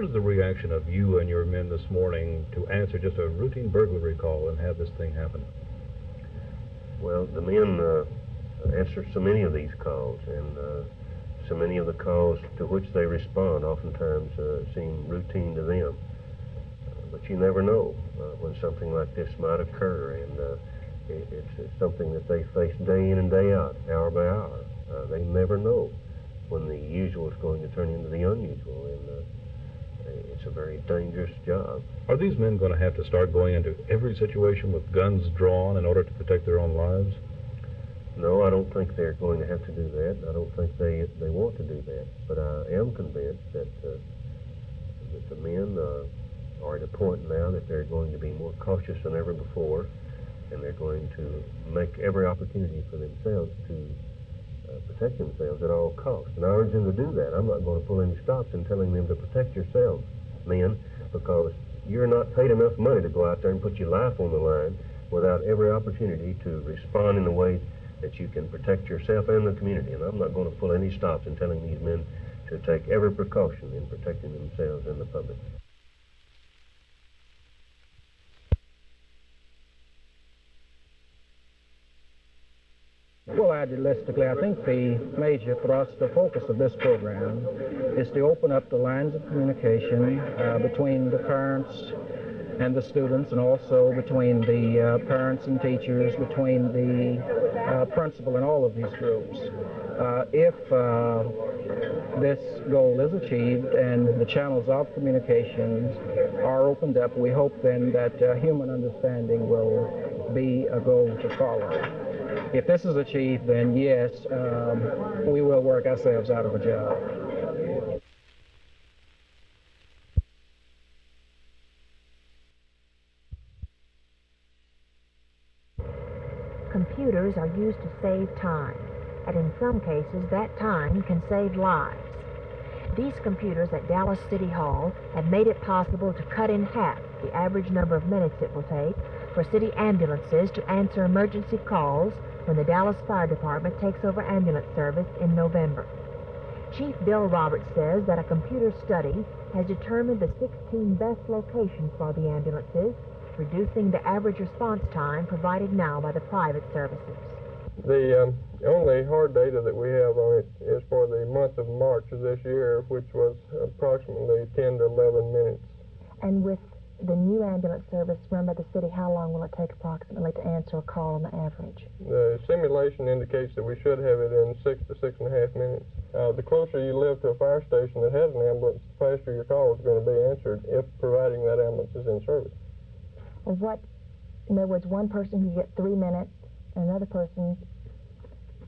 is the reaction of you and your men this morning to answer just a routine burglary call and have this thing happen? Well, the men answer so many of these calls, and so many of the calls to which they respond oftentimes seem routine to them. But you never know when something like this might occur, and it's something that they face day in and day out, hour by hour. They never know when the usual is going to turn into the unusual, and it's a very dangerous job. Are these men going to have to start going into every situation with guns drawn in order to protect their own lives? No, I don't think they're going to have to do that. I don't think they want to do that. But I am convinced that the men are at a point now that they're going to be more cautious than ever before, and they're going to make every opportunity for themselves to protect themselves at all costs. And I urge them to do that. I'm not going to pull any stops in telling them to protect yourselves, men, because you're not paid enough money to go out there and put your life on the line without every opportunity to respond in a way that you can protect yourself and the community. And I'm not going to pull any stops in telling these men to take every precaution in protecting themselves and the public. Well, idealistically, I think the major thrust or focus of this program is to open up the lines of communication between the parents and the students, and also between the parents and teachers, between the principal and all of these groups. If this goal is achieved and the channels of communications are opened up, we hope then that human understanding will be a goal to follow. If this is achieved, then yes, we will work ourselves out of a job. Computers are used to save time, and in some cases that time can save lives. These computers at Dallas City Hall have made it possible to cut in half the average number of minutes it will take for city ambulances to answer emergency calls when the Dallas Fire Department takes over ambulance service in November. Chief Bill Roberts says that a computer study has determined the 16 best locations for the ambulances, reducing the average response time provided now by the private services. The only hard data that we have on it is for the month of March of this year, which was approximately 10 to 11 minutes. And with the new ambulance service run by the city, how long will it take approximately to answer a call on the average? The simulation indicates that we should have it in 6 to 6.5 minutes. The closer you live to a fire station that has an ambulance, the faster your call is going to be answered, if providing that ambulance is in service. Well, in other words, one person can get 3 minutes, and another person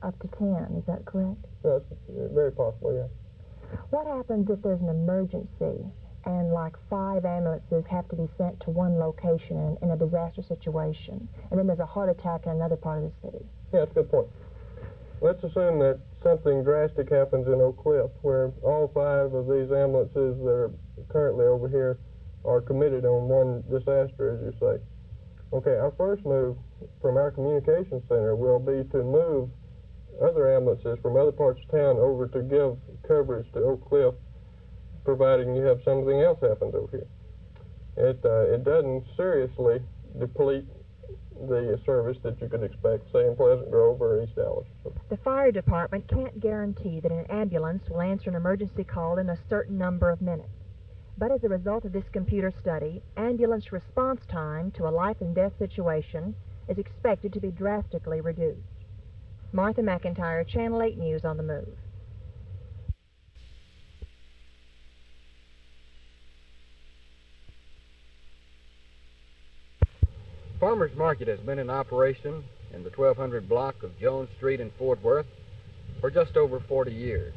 up to 10. Is that correct? That's very possible, yeah. What happens if there's an emergency and like 5 ambulances have to be sent to one location in a disaster situation, and then there's a heart attack in another part of the city? Yeah, that's a good point. Let's assume that something drastic happens in Oak Cliff, where all 5 of these ambulances that are currently over here are committed on one disaster, as you say. Okay, our first move from our communications center will be to move other ambulances from other parts of town over to give coverage to Oak Cliff, providing you have something else happens over here. It doesn't seriously deplete the service that you could expect, say, in Pleasant Grove or East Dallas. The fire department can't guarantee that an ambulance will answer an emergency call in a certain number of minutes. But as a result of this computer study, ambulance response time to a life and death situation is expected to be drastically reduced. Martha McIntire, Channel 8 News on the Move. Farmers Market has been in operation in the 1200 block of Jones Street in Fort Worth for just over 40 years.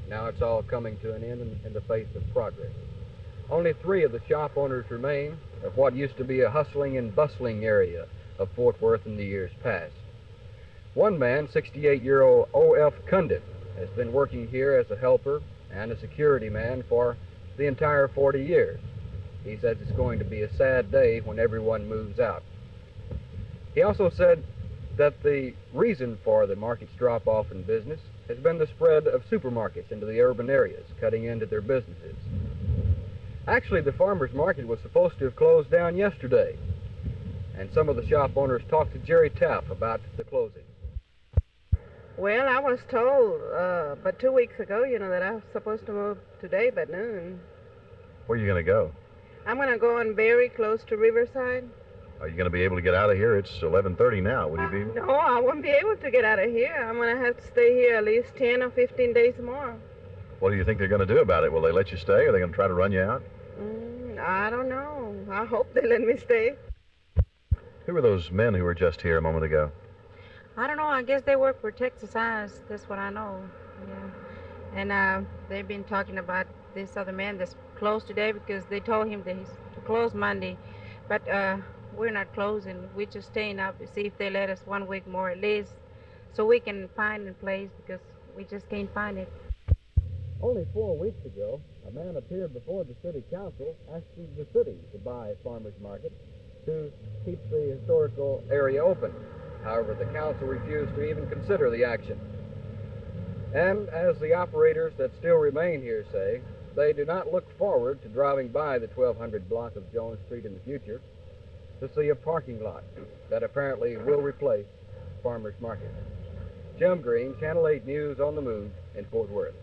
Now it's all coming to an end in the face of progress. Only 3 of the shop owners remain of what used to be a hustling and bustling area of Fort Worth in the years past. One man, 68-year-old O.F. Condit, has been working here as a helper and a security man for the entire 40 years. He says it's going to be a sad day when everyone moves out. He also said that the reason for the market's drop-off in business has been the spread of supermarkets into the urban areas, cutting into their businesses. Actually, the farmer's market was supposed to have closed down yesterday, and some of the shop owners talked to Jerry Taff about the closing. Well, I was told but 2 weeks ago, that I was supposed to move today by noon. Where are you going to go? I'm going to go on very close to Riverside. Are you going to be able to get out of here? It's 11:30 now. Will you be? No, I won't be able to get out of here. I'm going to have to stay here at least 10 or 15 days more. What do you think they're going to do about it? Will they let you stay, or are they going to try to run you out? I don't know. I hope they let me stay. Who were those men who were just here a moment ago? I don't know. I guess they work for Texas Eyes. That's what I know. Yeah. And they've been talking about this other man that's closed today because they told him that he's to close Monday. But we're not closing. We're just staying up to see if they let us 1 week more at least so we can find a place because we just can't find it. Only 4 weeks ago, a man appeared before the city council asking the city to buy a farmer's market to keep the historical area open. However, the council refused to even consider the action. And as the operators that still remain here say, they do not look forward to driving by the 1200 block of Jones Street in the future to see a parking lot that apparently will replace farmer's market. Jim Green, Channel 8 News on the Move in Fort Worth.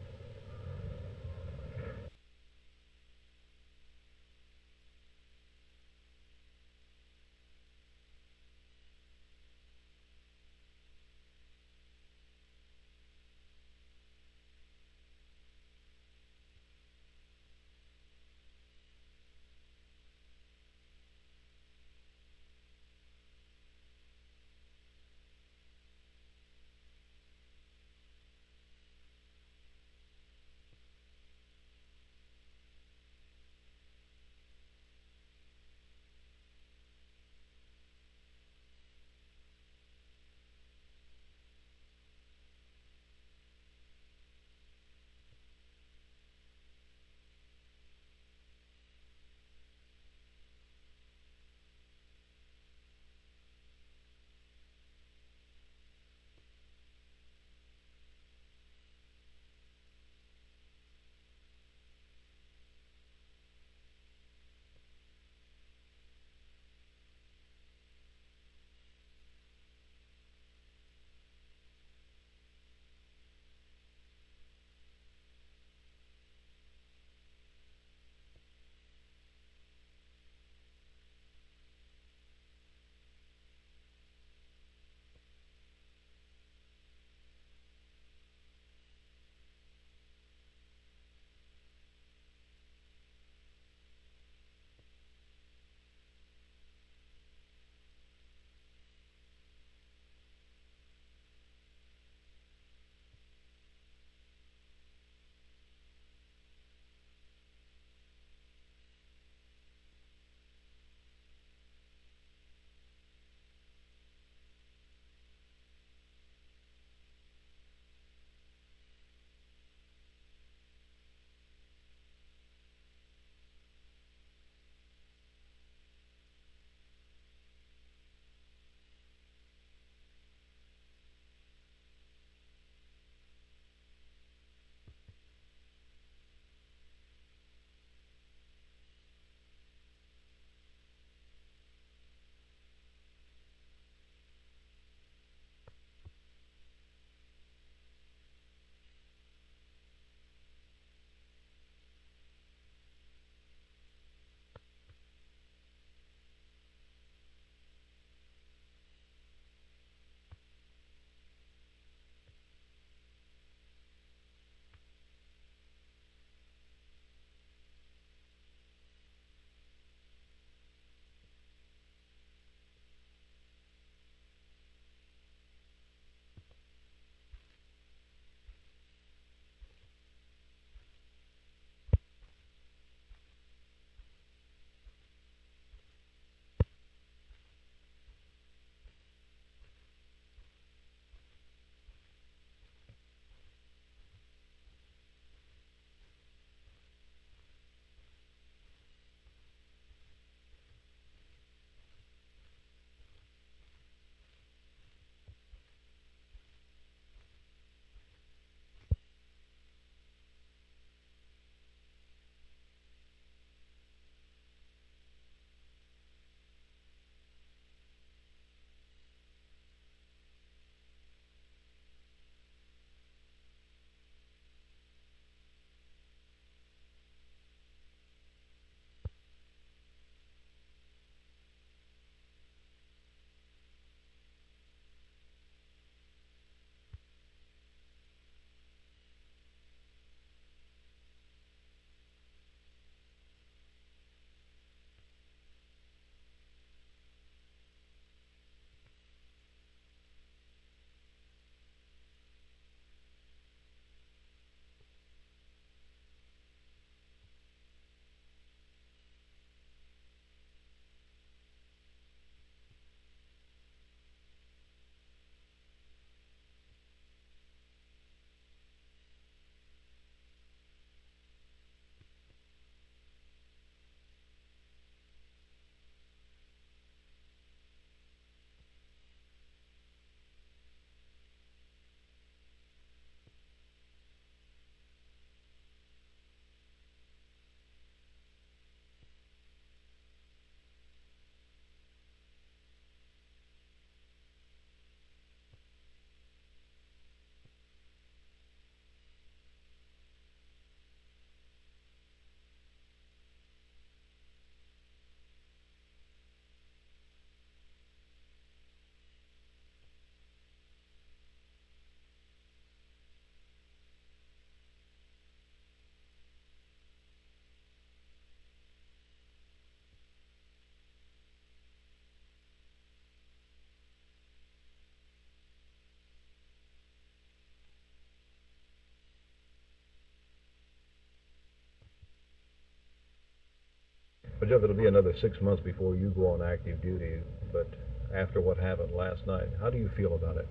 But Jeff, it'll be another 6 months before you go on active duty, but after what happened last night, how do you feel about it?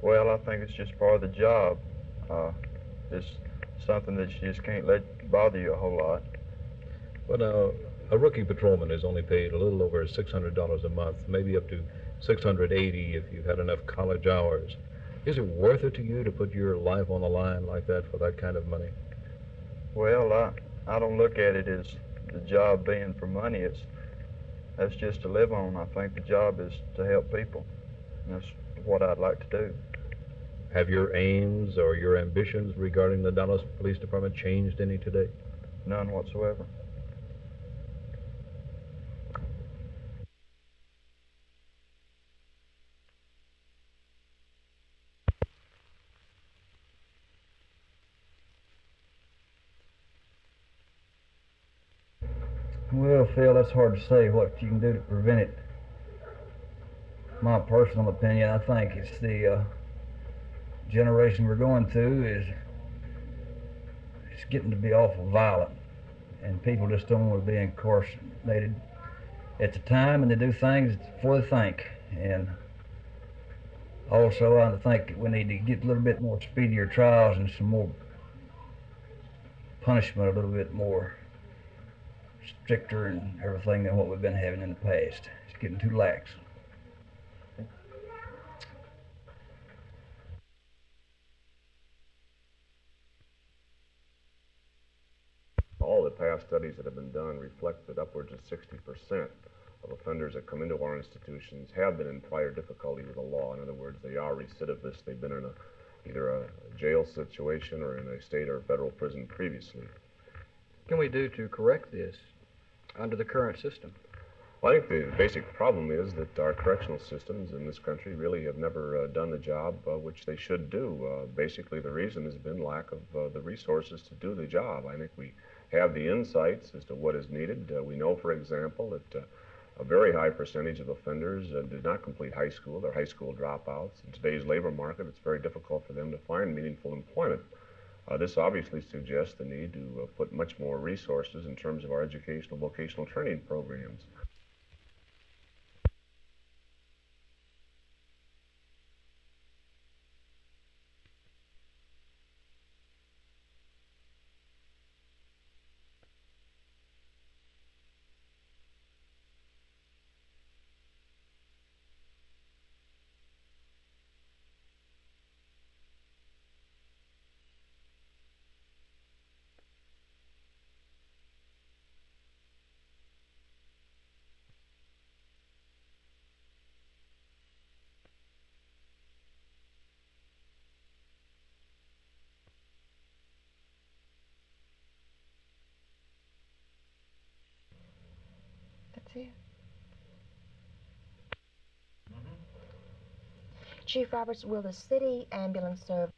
Well, I think it's just part of the job. It's something that you just can't let bother you a whole lot. Well, now, a rookie patrolman is only paid a little over $600 a month, maybe up to $680 if you've had enough college hours. Is it worth it to you to put your life on the line like that for that kind of money? Well, I don't look at it as the job being for money. That's just to live on. I think the job is to help people. And that's what I'd like to do. Have your aims or your ambitions regarding the Dallas Police Department changed any today? None whatsoever. Well, Phil, that's hard to say what you can do to prevent it. My personal opinion, I think it's the generation we're going through is it's getting to be awful violent, and people just don't want to be incarcerated at the time, and they do things before they think. And also, I think we need to get a little bit more speedier trials and some more punishment, a little bit more stricter and everything than what we've been having in the past. It's getting too lax. All the past studies that have been done reflect that upwards of 60% of offenders that come into our institutions have been in prior difficulty with the law. In other words, they are recidivists. They've been in either a jail situation or in a state or federal prison previously. What can we do to correct this under the current system? Well, I think the basic problem is that our correctional systems in this country really have never done the job which they should do. Basically, the reason has been lack of the resources to do the job. I think we have the insights as to what is needed. We know, for example, that a very high percentage of offenders did not complete high school. They're high school dropouts. In today's labor market, it's very difficult for them to find meaningful employment. This obviously suggests the need to put much more resources in terms of our educational vocational training programs. Chief Roberts, will the city ambulance service